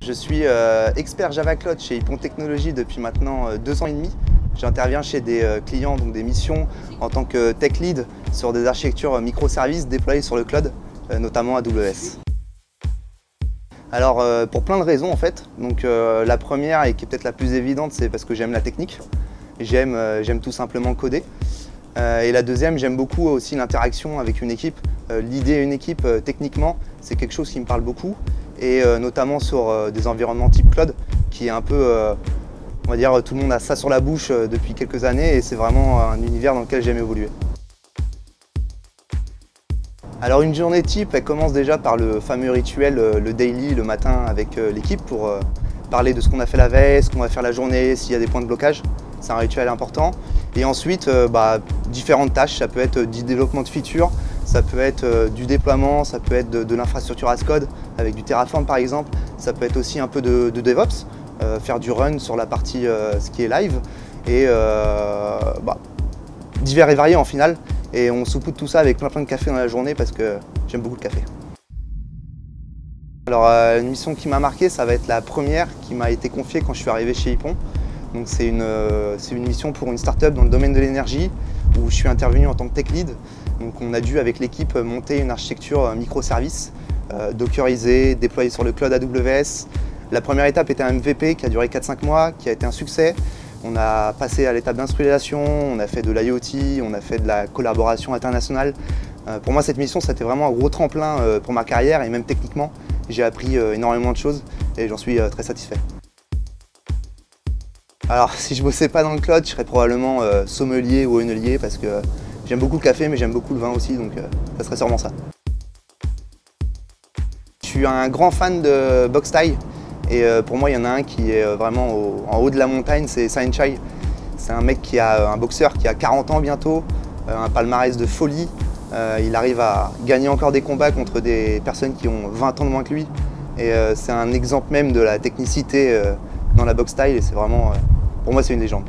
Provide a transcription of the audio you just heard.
Je suis expert Java Cloud chez Hippon Technologies depuis maintenant 2 ans et demi. J'interviens chez des clients, donc des missions en tant que tech lead sur des architectures microservices déployées sur le cloud, notamment AWS. Alors pour plein de raisons en fait. Donc la première et qui est peut-être la plus évidente, c'est parce que j'aime la technique. J'aime tout simplement coder. Et la deuxième, j'aime beaucoup aussi l'interaction avec une équipe. L'idée une équipe techniquement, c'est quelque chose qui me parle beaucoup. Et notamment sur des environnements type cloud, qui est un peu, on va dire, tout le monde a ça sur la bouche depuis quelques années et c'est vraiment un univers dans lequel j'aime évoluer. Alors une journée type, elle commence déjà par le fameux rituel, le daily, le matin avec l'équipe pour parler de ce qu'on a fait la veille, ce qu'on va faire la journée, s'il y a des points de blocage. C'est un rituel important. Et ensuite, différentes tâches, ça peut être du développement de features, ça peut être du déploiement, ça peut être de l'infrastructure as code avec du Terraform par exemple, ça peut être aussi un peu de DevOps, faire du run sur la partie ce qui est live, et divers et variés en final. Et on saupoudre tout ça avec plein de café dans la journée parce que j'aime beaucoup le café. Alors une mission qui m'a marqué, ça va être la première qui m'a été confiée quand je suis arrivé chez Hippon. Donc c'est une mission pour une start-up dans le domaine de l'énergie où je suis intervenu en tant que tech lead. Donc on a dû avec l'équipe monter une architecture microservice, dockerisée, déployée sur le cloud AWS. La première étape était un MVP qui a duré 4-5 mois, qui a été un succès. On a passé à l'étape d'industrialisation, on a fait de l'IoT, on a fait de la collaboration internationale. Pour moi cette mission c'était vraiment un gros tremplin pour ma carrière et même techniquement. J'ai appris énormément de choses et j'en suis très satisfait. Alors si je bossais pas dans le cloud, je serais probablement sommelier ou hôtelier parce que j'aime beaucoup le café mais j'aime beaucoup le vin aussi, donc ça serait sûrement ça. Je suis un grand fan de boxe thaï et pour moi il y en a un qui est vraiment en haut de la montagne, c'est Saenchai. C'est un mec un boxeur qui a 40 ans bientôt, un palmarès de folie. Il arrive à gagner encore des combats contre des personnes qui ont 20 ans de moins que lui. Et c'est un exemple même de la technicité dans la boxe thaï et c'est vraiment, pour moi c'est une légende.